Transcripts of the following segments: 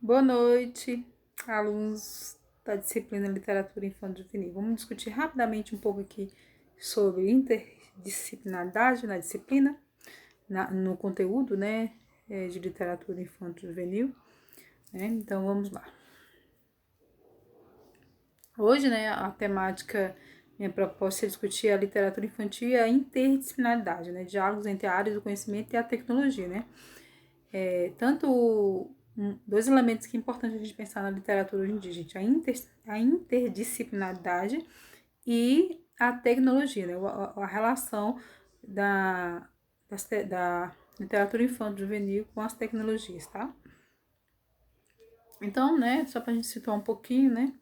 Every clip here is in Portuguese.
Boa noite, alunos da disciplina Literatura Infanto-Juvenil. Vamos discutir rapidamente um pouco aqui sobre interdisciplinaridade na disciplina, no conteúdo, de Literatura Infanto-Juvenil, né? Então, vamos lá. Hoje, a temática, minha proposta é discutir a literatura infantil e a interdisciplinaridade, diálogos entre a área do conhecimento e a tecnologia, dois elementos que é importante a gente pensar na literatura hoje em dia, gente, a interdisciplinaridade e a tecnologia, a relação da literatura infanto-juvenil com as tecnologias, tá? Então, só para a gente situar um pouquinho,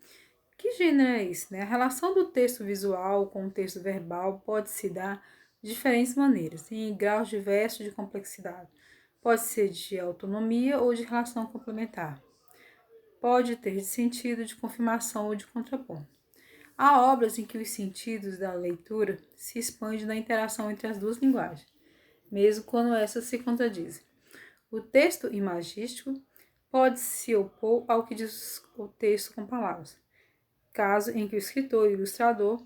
que gênero é esse, A relação do texto visual com o texto verbal pode se dar de diferentes maneiras, em graus diversos de complexidade. Pode ser de autonomia ou de relação complementar. Pode ter de sentido de confirmação ou de contraponto. Há obras em que os sentidos da leitura se expandem na interação entre as duas linguagens, mesmo quando essas se contradizem. O texto imagístico pode se opor ao que diz o texto com palavras, caso em que o escritor e o ilustrador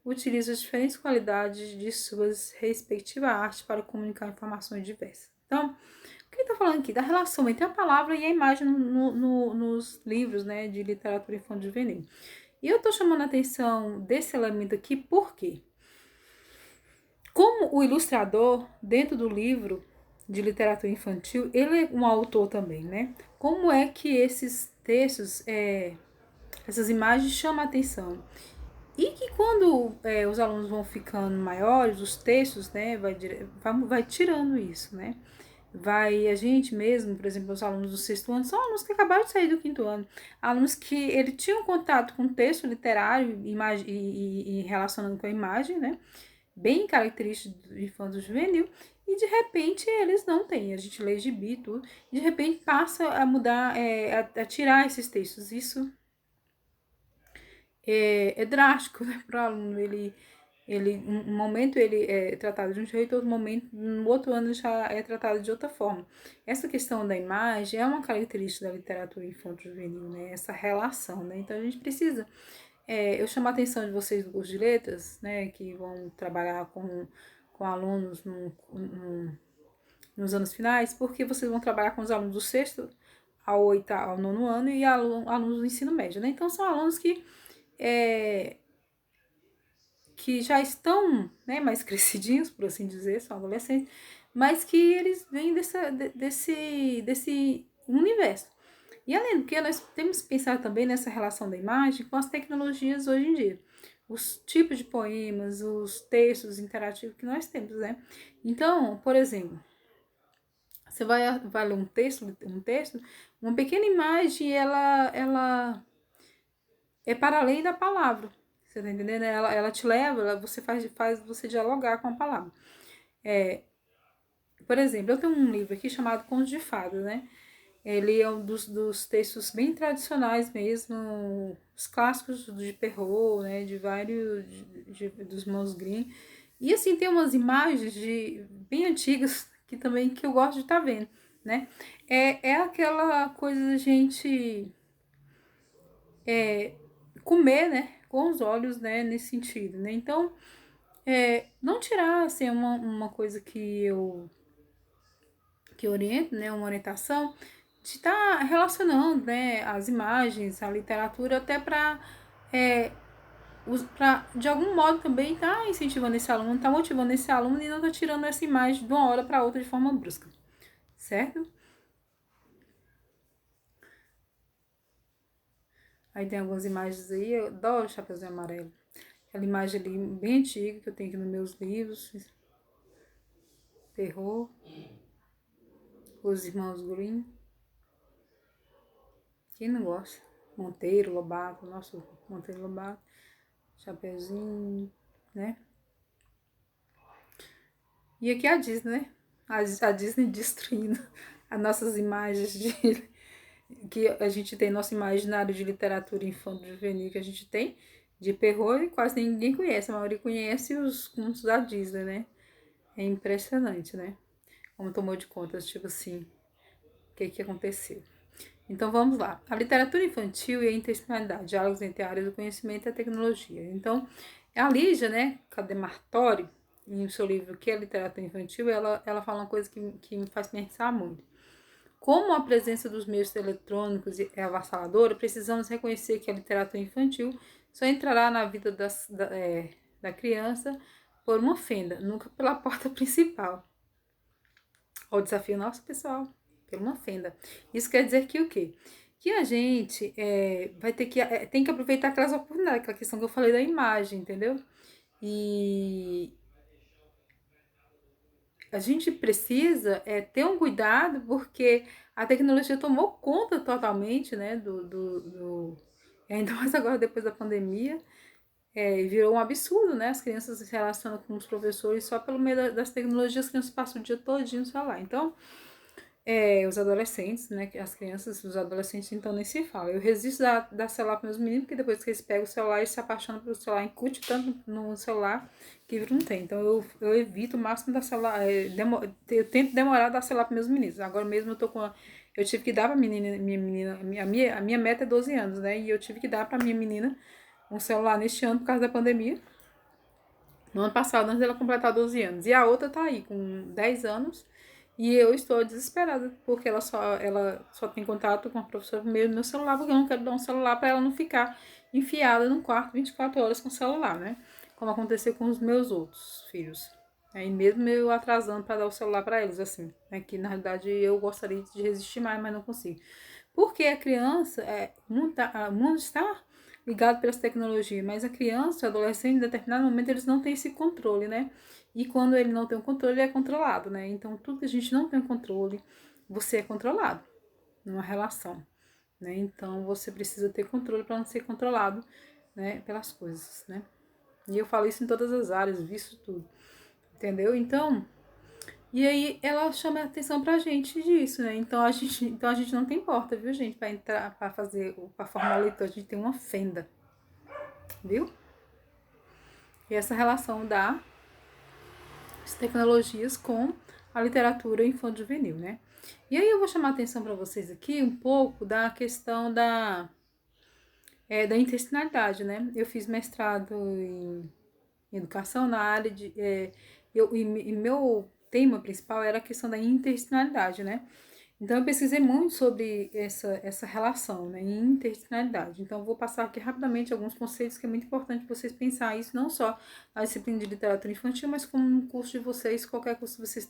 utilizam as diferentes qualidades de suas respectivas artes para comunicar informações diversas. Então, o que está falando aqui? Da relação entre a palavra e a imagem nos livros, de literatura infanto-juvenil. E eu estou chamando a atenção desse elemento aqui porque, como o ilustrador, dentro do livro de literatura infantil, ele é um autor também, Como é que esses textos, essas imagens chamam a atenção? E que quando os alunos vão ficando maiores, os textos, vai tirando isso, a gente mesmo, por exemplo, os alunos do sexto ano, são alunos que acabaram de sair do quinto ano, alunos que ele tinham contato com texto literário e relacionando com a imagem, bem característico do infanto juvenil, e de repente eles não têm, a gente lê gibi e tudo, e de repente passa a mudar, a tirar esses textos, isso é drástico, para o aluno, um momento ele é tratado de um jeito, outro momento, no outro ano já é tratado de outra forma. Essa questão da imagem é uma característica da literatura infanto-juvenil, Essa relação, Então a gente precisa, eu chamo a atenção de vocês do curso de letras, que vão trabalhar com alunos nos anos finais, porque vocês vão trabalhar com os alunos do sexto ao nono ano e alunos do ensino médio, Então são alunos que já estão, mais crescidinhos, por assim dizer, são adolescentes, mas que eles vêm desse universo. E além do que, nós temos que pensar também nessa relação da imagem com as tecnologias hoje em dia. Os tipos de poemas, os textos interativos que nós temos, Então, por exemplo, você vai ler um texto, uma pequena imagem, ela é para além da palavra. Você tá entendendo? Ela te leva, você faz você dialogar com a palavra. Por exemplo, eu tenho um livro aqui chamado Contos de Fadas, Ele é um dos textos bem tradicionais mesmo, os clássicos de Perrault, de vários, dos irmãos Grimm. E assim, tem umas imagens bem antigas que eu gosto de estar vendo, É aquela coisa da gente comer, com os olhos, nesse sentido, Então, não tirar, assim, uma coisa que eu oriento, uma orientação, de estar relacionando, as imagens, a literatura, até para, de algum modo também estar incentivando esse aluno, estar motivando esse aluno e não estar tirando essa imagem de uma hora para outra de forma brusca, certo? Aí tem algumas imagens aí, eu adoro o Chapeuzinho Amarelo. Aquela imagem ali bem antiga que eu tenho aqui nos meus livros. Perrault, os irmãos Grimm. Quem não gosta? Monteiro, Lobato, nosso Monteiro Lobato. Chapeuzinho, E aqui a Disney, A Disney destruindo as nossas imagens que a gente tem, nosso imaginário de literatura infanto-juvenil que a gente tem, de Perrault, e quase ninguém conhece, a maioria conhece os contos da Disney, É impressionante, Como tomou de conta, tipo assim, o que aconteceu. Então vamos lá. A literatura infantil e a interdisciplinaridade, diálogos entre áreas do conhecimento e a tecnologia. Então, a Lígia, né, Cademartori, em seu livro Que é Literatura Infantil, ela fala uma coisa que me faz pensar muito. Como a presença dos meios eletrônicos é avassaladora, precisamos reconhecer que a literatura infantil só entrará na vida da criança por uma fenda, nunca pela porta principal. Olha o desafio nosso, pessoal, por uma fenda. Isso quer dizer que o quê? Que a gente vai ter que, tem que aproveitar aquelas oportunidades, aquela questão que eu falei da imagem, entendeu? E a gente precisa ter um cuidado porque a tecnologia tomou conta totalmente, né, ainda mais agora depois da pandemia, virou um absurdo, né, as crianças se relacionam com os professores só pelo meio das tecnologias, as crianças passam o dia todinho no celular. Então, os adolescentes, né, as crianças, os adolescentes, então nem se fala. Eu resisto dar celular para meus meninos, porque depois que eles pegam o celular, eles se apaixonam pelo celular, incute tanto no celular que não tem. Então eu evito o máximo dar celular, eu tento demorar a dar celular para meus meninos. Agora mesmo eu tô eu tive que dar para minha menina, a minha meta é 12 anos, né, e eu tive que dar para minha menina um celular neste ano por causa da pandemia. No ano passado, antes dela completar 12 anos. E a outra tá aí, com 10 anos. E eu estou desesperada, porque ela só tem contato com a professora por meio do meu celular, porque eu não quero dar um celular para ela não ficar enfiada no quarto 24 horas com o celular, né? Como aconteceu com os meus outros filhos. Aí mesmo eu atrasando para dar o celular para eles, assim. Né? Que na realidade eu gostaria de resistir mais, mas não consigo. Porque a criança, o mundo está ligado pelas tecnologias, mas a criança, o adolescente, em determinado momento, eles não têm esse controle, né? E quando ele não tem o controle, ele é controlado, né? Então, tudo que a gente não tem o controle, você é controlado numa relação, né? Então, você precisa ter controle para não ser controlado, né? Pelas coisas, né? E eu falo isso em todas as áreas, visto tudo, entendeu? Então, e aí ela chama a atenção pra gente disso, né? Então a gente não tem porta, viu, gente, para entrar, para fazer, para formar o leitor, a gente tem uma fenda, viu? E essa relação das tecnologias com a literatura infanto-juvenil, né? E aí eu vou chamar a atenção para vocês aqui um pouco da questão da interdisciplinaridade, né? Eu fiz mestrado em educação na área de... e meu tema principal era a questão da interdisciplinaridade, né? Então, eu pesquisei muito sobre essa relação, né, interdisciplinaridade. Então, eu vou passar aqui rapidamente alguns conceitos que é muito importante vocês pensar isso, não só na disciplina de literatura infantil, mas como no curso de vocês, qualquer curso que vocês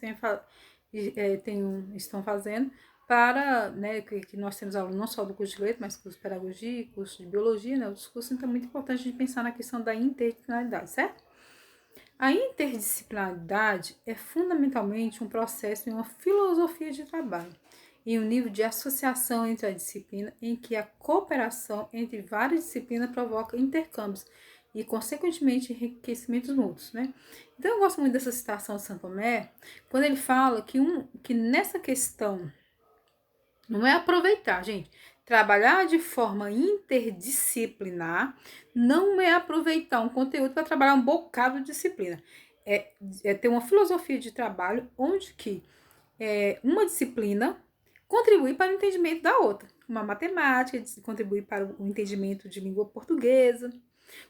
estão fazendo, para, né, que nós temos alunos não só do curso de letras, mas curso de pedagogia, curso de biologia, né, outros cursos, então é muito importante a gente pensar na questão da interdisciplinaridade, certo? A interdisciplinaridade é fundamentalmente um processo e uma filosofia de trabalho e um nível de associação entre a disciplina em que a cooperação entre várias disciplinas provoca intercâmbios e, consequentemente, enriquecimentos mútuos, né? Então, eu gosto muito dessa citação de Santo Tomé, quando ele fala que nessa questão não é aproveitar, gente. Trabalhar de forma interdisciplinar não é aproveitar um conteúdo para trabalhar um bocado de disciplina. É ter uma filosofia de trabalho onde que uma disciplina contribui para o entendimento da outra. Uma matemática contribui para o entendimento de língua portuguesa.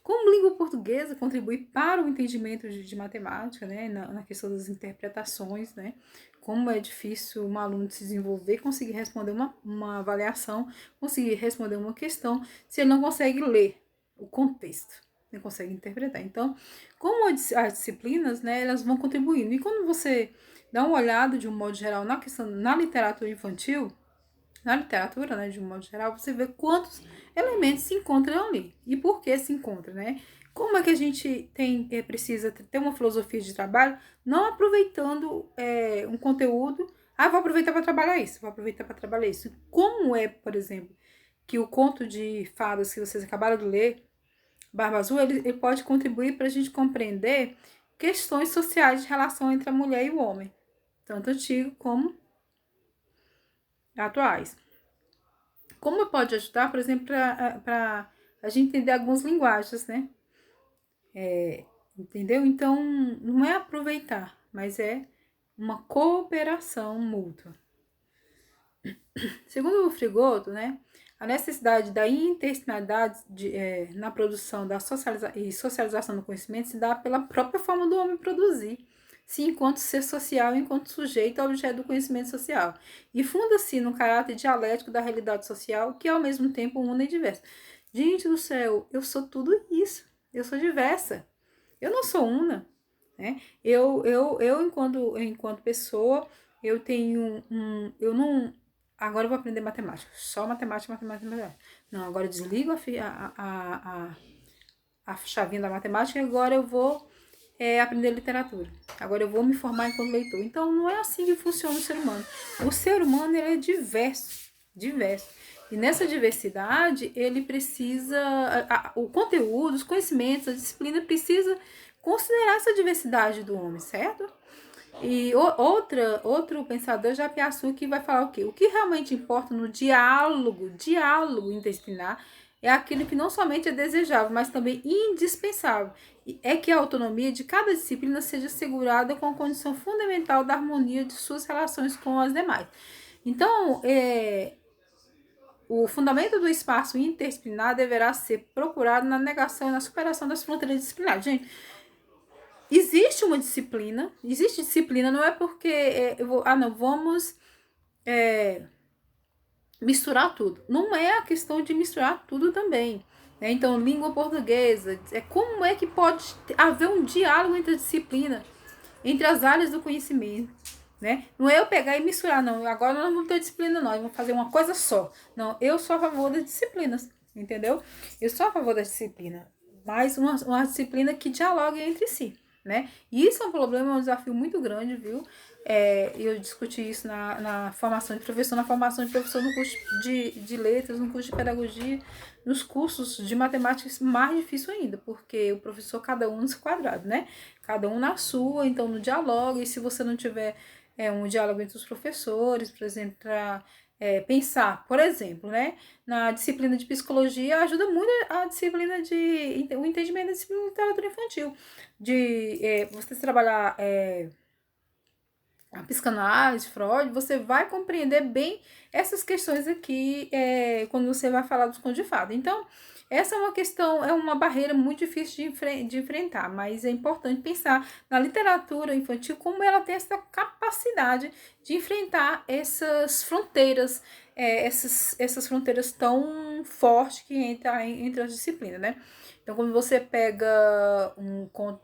Como língua portuguesa contribui para o entendimento de matemática, né, na questão das interpretações, né, como é difícil um aluno se desenvolver, conseguir responder uma avaliação, conseguir responder uma questão, se ele não consegue ler o contexto, não consegue interpretar. Então, como as disciplinas, né, elas vão contribuindo. E quando você dá uma olhada, de um modo geral, na questão, na literatura infantil, na literatura, né, de um modo geral, você vê quantos elementos se encontram ali e por que se encontram, né? Como é que a gente precisa ter uma filosofia de trabalho, não aproveitando um conteúdo, vou aproveitar para trabalhar isso, vou aproveitar para trabalhar isso. Como é, por exemplo, que o conto de fadas que vocês acabaram de ler, Barba Azul, ele pode contribuir para a gente compreender questões sociais de relação entre a mulher e o homem, tanto antigo como atuais. Como pode ajudar, por exemplo, para a gente entender algumas linguagens, né? Entendeu? Então, não é aproveitar, mas é uma cooperação mútua. Segundo o Frigoto, né, a necessidade da interdisciplinaridade na produção e socialização do conhecimento se dá pela própria forma do homem produzir, se enquanto ser social, enquanto sujeito ao objeto do conhecimento social, e funda-se no caráter dialético da realidade social, que é ao mesmo tempo una e diversa. Gente do céu, eu sou tudo isso, eu sou diversa, eu não sou una, né? Eu enquanto pessoa, eu tenho eu não, agora eu vou aprender matemática, só matemática, matemática, matemática. Não, agora eu desligo a chavinha da matemática e agora eu vou aprender literatura. Agora eu vou me formar enquanto leitor. Então não é assim que funciona o ser humano. O ser humano, ele é diverso, diverso. E nessa diversidade, ele precisa, o conteúdo, os conhecimentos, a disciplina precisa considerar essa diversidade do homem, certo? E outro pensador, já Piaçu, que vai falar o quê? O que realmente importa no diálogo interdisciplinar, é aquilo que não somente é desejável, mas também indispensável. É que a autonomia de cada disciplina seja assegurada com a condição fundamental da harmonia de suas relações com as demais. Então, o fundamento do espaço interdisciplinar deverá ser procurado na negação e na superação das fronteiras disciplinares. Gente, existe disciplina, não é porque vamos misturar tudo. Não é a questão de misturar tudo também. Né? Então, língua portuguesa, como é que pode haver um diálogo entre a disciplina, entre as áreas do conhecimento? Né? Não é eu pegar e misturar, não. Agora nós vamos ter disciplina, nós vamos fazer uma coisa só. Não, eu sou a favor das disciplinas, entendeu? Eu sou a favor da disciplina, mas uma disciplina que dialogue entre si. Né? E isso é um problema, é um desafio muito grande, viu? Eu discuti isso na formação de professor, no curso de letras, no curso de pedagogia, nos cursos de matemática, mais difícil ainda, porque o professor, cada um no seu quadrado, né? Cada um na sua, então no diálogo, e se você não tiver um diálogo entre os professores, por exemplo, para pensar, por exemplo, né, na disciplina de psicologia, ajuda muito a disciplina o entendimento da disciplina de literatura infantil, de você trabalhar a psicanálise, Freud, você vai compreender bem essas questões aqui quando você vai falar dos contos de fada. Então, essa é uma questão, é uma barreira muito difícil de enfrentar, mas é importante pensar na literatura infantil como ela tem essa capacidade de enfrentar essas fronteiras, essas fronteiras tão fortes que entre as disciplinas, né? Então, quando você pega um conto,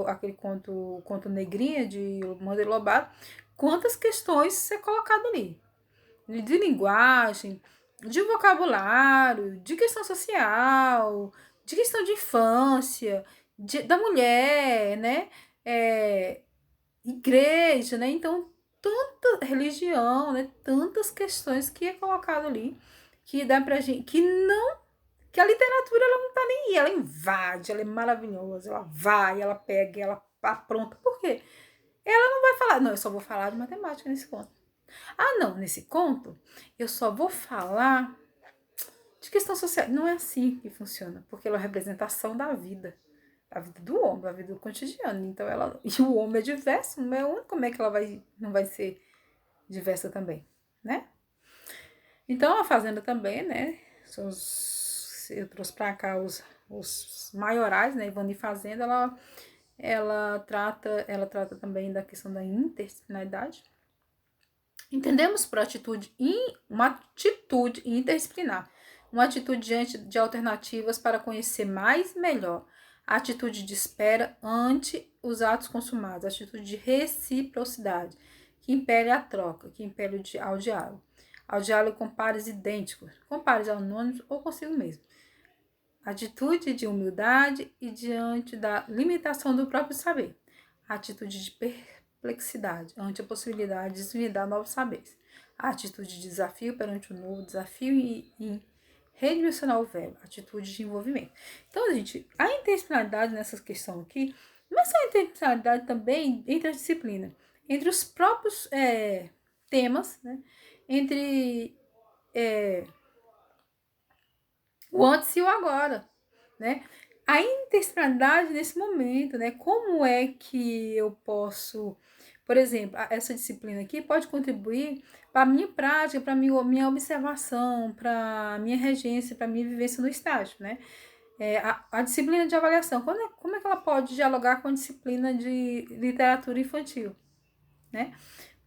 aquele conto Negrinha, de Monteiro Lobato, quantas questões ser colocado ali? De linguagem, de vocabulário, de questão social, de questão de infância, da mulher, né? Igreja, né? Então, tanta religião, né? Tantas questões que é colocado ali, que dá pra gente, que a literatura, ela não tá nem aí, ela invade, ela é maravilhosa, ela vai, ela pega, ela apronta. Por quê? Ela não vai falar, não, eu só vou falar de matemática nesse conto. Ah, não, nesse conto eu só vou falar de questão social. Não é assim que funciona, porque ela é a representação da vida do homem, da vida do cotidiano. Então e o homem é diverso, não é único, como é que ela não vai ser diversa também, né? Então a fazenda também, né? Eu trouxe para cá os maiorais, né? Ivani Fazenda, ela trata também da questão da interdisciplinaridade. Entendemos por uma atitude interdisciplinar, uma atitude diante de alternativas para conhecer mais e melhor, a atitude de espera ante os atos consumados, a atitude de reciprocidade, que impele a troca, que impele ao diálogo com pares idênticos, com pares anônimos ou consigo mesmo. Atitude de humildade e diante da limitação do próprio saber. Atitude de perplexidade ante a possibilidade de desvendar novos saberes. Atitude de desafio perante o novo, desafio e redimensionar o velho. Atitude de envolvimento. Então, gente, a interdisciplinaridade nessa questão aqui, não é só a interdisciplinaridade também entre as disciplinas, entre os próprios temas, né? Entre o antes e o agora, né? A interdisciplinaridade nesse momento, né? Como é que eu posso, por exemplo, essa disciplina aqui pode contribuir para minha prática, para minha observação, para minha regência, para minha vivência no estágio, né? A disciplina de avaliação, como é que ela pode dialogar com a disciplina de literatura infantil, né?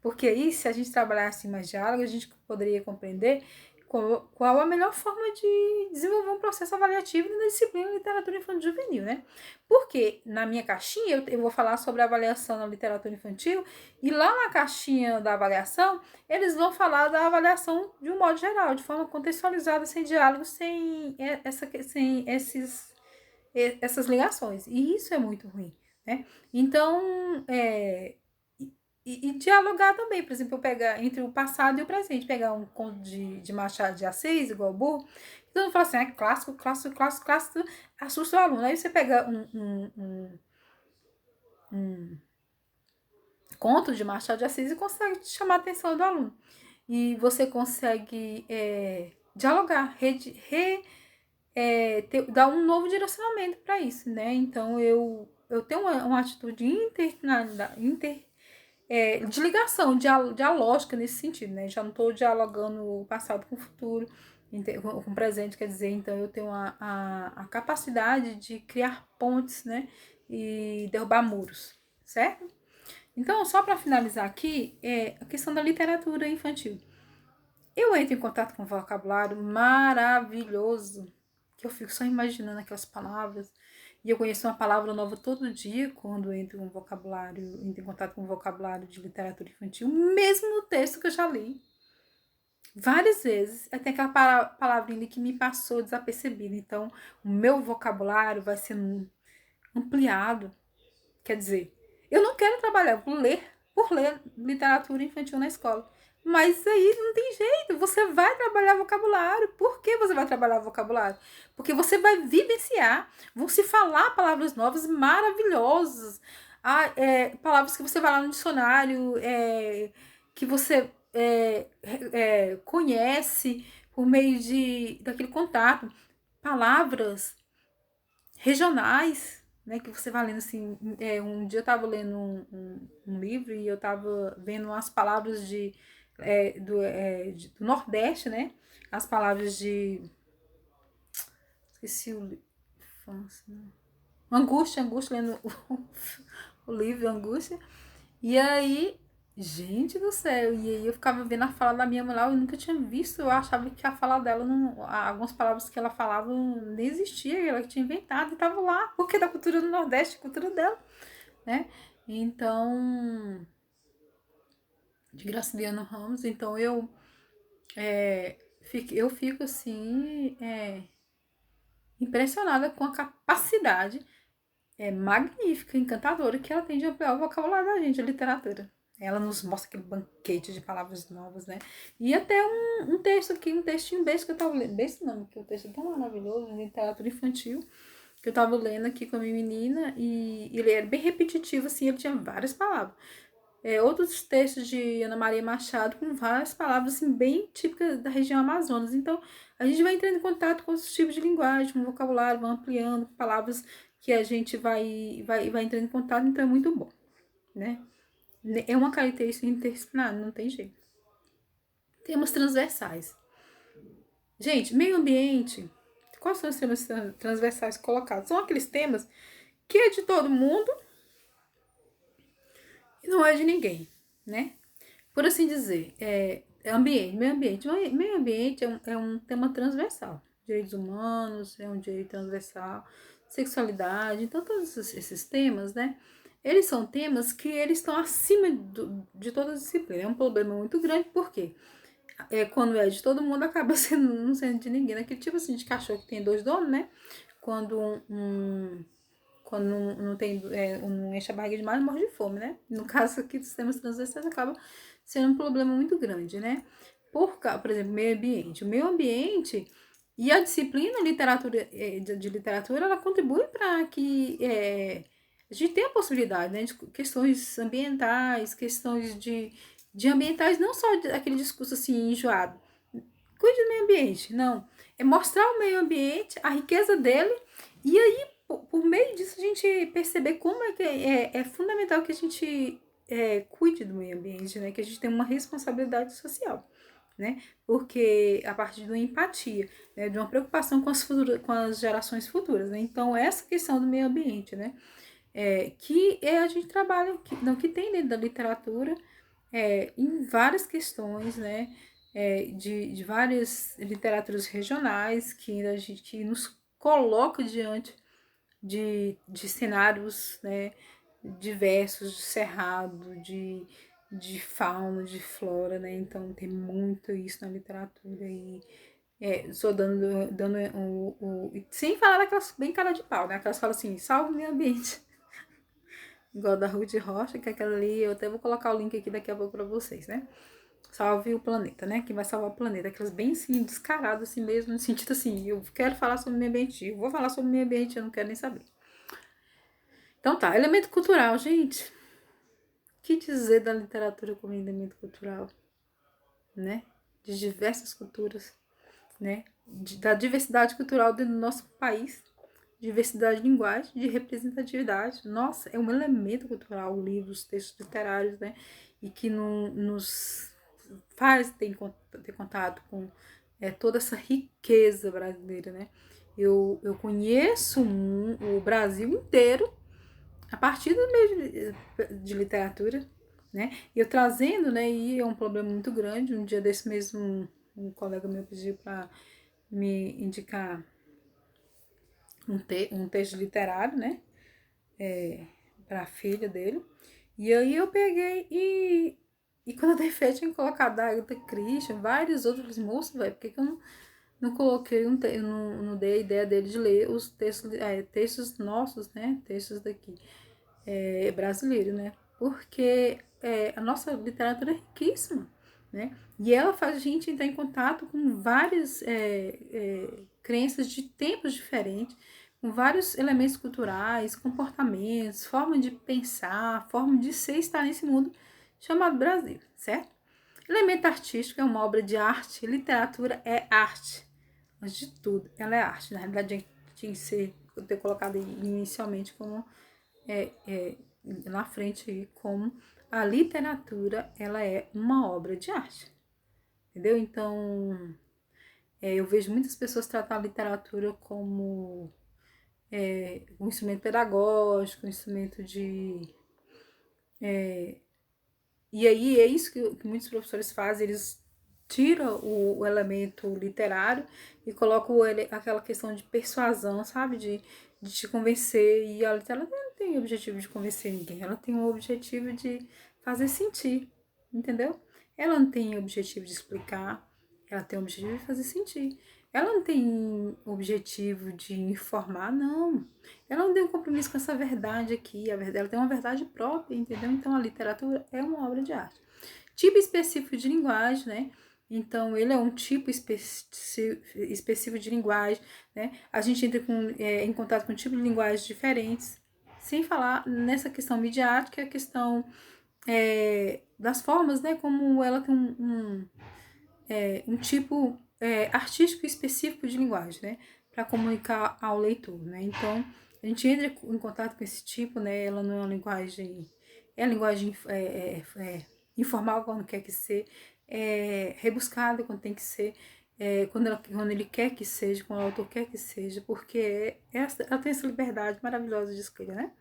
Porque aí, se a gente trabalhasse mais diálogo, a gente poderia compreender qual a melhor forma de desenvolver um processo avaliativo na disciplina de literatura infantil juvenil, né? Porque na minha caixinha eu vou falar sobre a avaliação na literatura infantil e lá na caixinha da avaliação eles vão falar da avaliação de um modo geral, de forma contextualizada, sem diálogo, sem essas ligações. E isso é muito ruim, né? Então, e dialogar também, por exemplo, eu pegar entre o passado e o presente, pegar um conto de Machado de Assis, igual o Burro, todo mundo fala assim, clássico, clássico, clássico, clássico, assusta o aluno. Aí você pega um conto de Machado de Assis e consegue chamar a atenção do aluno. E você consegue dialogar, dar um novo direcionamento para isso, né? Então, eu tenho uma atitude de ligação, dialógica nesse sentido, né? Já não estou dialogando o passado com o futuro, com o presente, quer dizer, então eu tenho a capacidade de criar pontes, né? E derrubar muros, certo? Então, só para finalizar aqui, a questão da literatura infantil. Eu entro em contato com um vocabulário maravilhoso, que eu fico só imaginando aquelas palavras. E eu conheço uma palavra nova todo dia quando entro em contato com um vocabulário de literatura infantil, mesmo no texto que eu já li. Várias vezes. Tem aquela palavrinha ali que me passou desapercebida. Então, o meu vocabulário vai ser ampliado. Quer dizer, eu não quero trabalhar por ler literatura infantil na escola. Mas aí não tem jeito, você vai trabalhar vocabulário. Por que você vai trabalhar vocabulário? Porque você vai vivenciar, vão se falar palavras novas maravilhosas. Palavras que você vai lá no dicionário, que você conhece por meio daquele contato. Palavras regionais, né, que você vai lendo assim. Um dia eu estava lendo um livro e eu estava vendo as palavras do Nordeste, né? As palavras de. Esqueci o. Angústia, lendo o livro Angústia. E aí, gente do céu, e aí eu ficava vendo a fala da minha mãe lá, eu nunca tinha visto, eu achava que a fala dela, algumas palavras que ela falava nem existia, ela tinha inventado e tava lá, porque é da cultura do Nordeste, a cultura dela, né? Então, de Graciliano Ramos, então eu fico assim, impressionada com a capacidade magnífica, encantadora que ela tem de ampliar o vocabulário da gente, a literatura. Ela nos mostra aquele banquete de palavras novas, né? E até um texto aqui, um textinho besta que eu tava lendo. Besta não, porque o texto é tão maravilhoso, de literatura infantil, que eu tava lendo aqui com a minha menina, e ele era bem repetitivo, assim, ele tinha várias palavras. Outros textos de Ana Maria Machado com várias palavras, assim, bem típicas da região Amazonas. Então, a gente vai entrando em contato com outros tipos de linguagem, com vocabulário, vai ampliando palavras que a gente vai entrando em contato, então é muito bom, né? É uma característica interdisciplinar, não tem jeito. Temas transversais. Gente, meio ambiente. Quais são os temas transversais colocados? São aqueles temas que é de todo mundo e não é de ninguém, né? Por assim dizer, meio ambiente. Meio ambiente é um tema transversal. Direitos humanos é um direito transversal, sexualidade, então todos esses temas, né? Eles são temas que eles estão acima de todas as disciplinas. É um problema muito grande, porque quando é de todo mundo, acaba não sendo de ninguém. Aquele tipo assim de cachorro que tem dois donos, né? Quando quando não tem, não enche a barriga demais, morre de fome, né? No caso aqui dos sistemas transversais, acaba sendo um problema muito grande, né? Por exemplo, meio ambiente. O meio ambiente e a disciplina de literatura, ela contribui para que a gente tenha a possibilidade, né, de questões ambientais, questões de ambientais, não só aquele discurso assim enjoado. Cuide do meio ambiente, não. É mostrar o meio ambiente, a riqueza dele, e aí, por meio disso, a gente perceber como é fundamental que a gente cuide do meio ambiente, né? Que a gente tem uma responsabilidade social, né? Porque a partir de uma empatia, né? De uma preocupação com as gerações futuras, né? Então, essa questão do meio ambiente, né? A gente trabalha, que tem dentro da literatura, em várias questões, né? De várias literaturas regionais que nos coloca diante de cenários, né, diversos, de cerrado, de fauna, de flora, né? Então tem muito isso na literatura e só dando sem falar daquelas bem cara de pau, né? Aquelas falam assim, salve o meio ambiente. Igual da Ruth Rocha, que é aquela ali, eu até vou colocar o link aqui daqui a pouco pra vocês, né? Salve o planeta, né? Que vai salvar o planeta. Aquelas bem assim, descaradas assim mesmo, no sentido assim, eu quero falar sobre o meio ambiente, eu vou falar sobre o meio ambiente, eu não quero nem saber. Então tá, elemento cultural, gente. O que dizer da literatura como elemento cultural, né? De diversas culturas, né? Da diversidade cultural dentro do nosso país, diversidade de linguagem, de representatividade. Nossa, é um elemento cultural, livros, textos literários, né? E que nos faz ter contato com toda essa riqueza brasileira, né? Eu conheço o Brasil inteiro a partir do meio de literatura, né? E eu trazendo, né? E é um problema muito grande. Um dia desse mesmo, um colega meu pediu para me indicar um texto literário, né? Para a filha dele. E aí eu peguei e quando eu dei fé, tinha colocado a Agatha Christie, vários outros. Eu falei, moça, velho, por que eu não coloquei não dei a ideia dele de ler os textos nossos, né? Textos daqui. Brasileiro, né? Porque a nossa literatura é riquíssima, né? E ela faz a gente entrar em contato com várias crenças de tempos diferentes, com vários elementos culturais, comportamentos, forma de pensar, forma de ser e estar nesse mundo chamado Brasil, certo? Elemento artístico é uma obra de arte, literatura é arte. Antes de tudo, ela é arte. Na realidade, a gente tinha que ter colocado inicialmente como na frente aí como a literatura ela é uma obra de arte, entendeu? Então eu vejo muitas pessoas tratar a literatura como um instrumento pedagógico, um instrumento de e aí é isso que muitos professores fazem, eles tiram o elemento literário e colocam aquela questão de persuasão, sabe? De te convencer. E a literatura não tem o objetivo de convencer ninguém, ela tem o objetivo de fazer sentir, entendeu? Ela não tem o objetivo de explicar, ela tem o objetivo de fazer sentir. Ela não tem o objetivo de informar, não. Ela não tem um compromisso com essa verdade aqui. Ela tem uma verdade própria, entendeu? Então a literatura é uma obra de arte. Tipo específico de linguagem, né? Então, ele é um tipo específico de linguagem, né? A gente entra em contato com tipos de linguagens diferentes, sem falar nessa questão midiática, a questão das formas, né? Como ela tem um tipo artístico específico de linguagem, né? Para comunicar ao leitor, né? Então, a gente entra em contato com esse tipo, né? Ela não é uma linguagem... É a linguagem informal quando quer que ser, rebuscada quando tem que ser, quando ele quer que seja, quando o autor quer que seja, porque ela tem essa liberdade maravilhosa de escolha, né?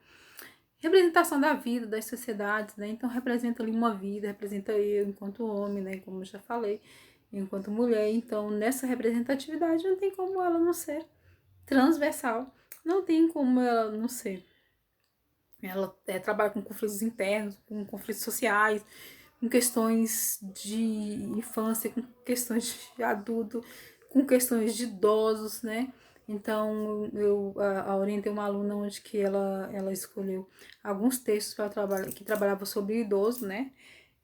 Representação da vida, das sociedades, né? Então representa ali uma vida, representa eu enquanto homem, né? Como eu já falei, enquanto mulher. Então nessa representatividade não tem como ela não ser transversal, não tem como ela não ser. Ela trabalha com conflitos internos, com conflitos sociais, com questões de infância, com questões de adulto, com questões de idosos, né? Então, eu orientei uma aluna onde que ela escolheu alguns textos para trabalhar, que trabalhava sobre idoso, né?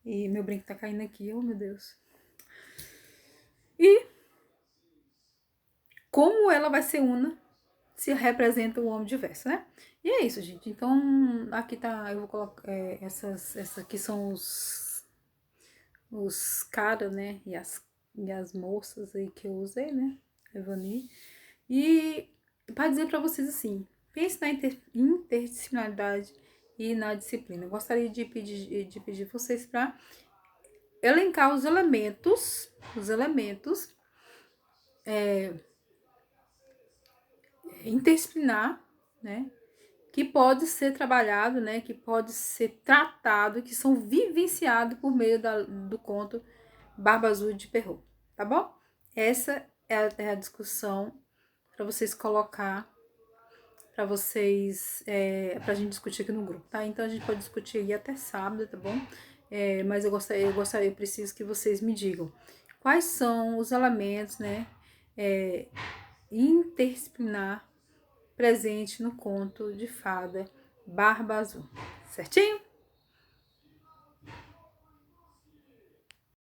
E meu brinco tá caindo aqui, oh meu Deus. E como ela vai ser una se representa o homem diverso, né? E é isso, gente. Então, aqui tá, eu vou colocar essas aqui são os caras, né? E as moças aí que eu usei, né? Evani. E para dizer para vocês assim, pense na interdisciplinaridade e na disciplina. Eu gostaria de pedir vocês para elencar os elementos interdisciplinar, né, que pode ser trabalhado, né, que pode ser tratado, que são vivenciados por meio do conto Barba Azul de Perrault, tá bom? Essa é a discussão para vocês colocar, para vocês, pra gente discutir aqui no grupo, tá? Então a gente pode discutir aí até sábado, tá bom? Mas eu preciso que vocês me digam quais são os elementos, né, interdisciplinar presente no conto de fada Barba Azul, certinho?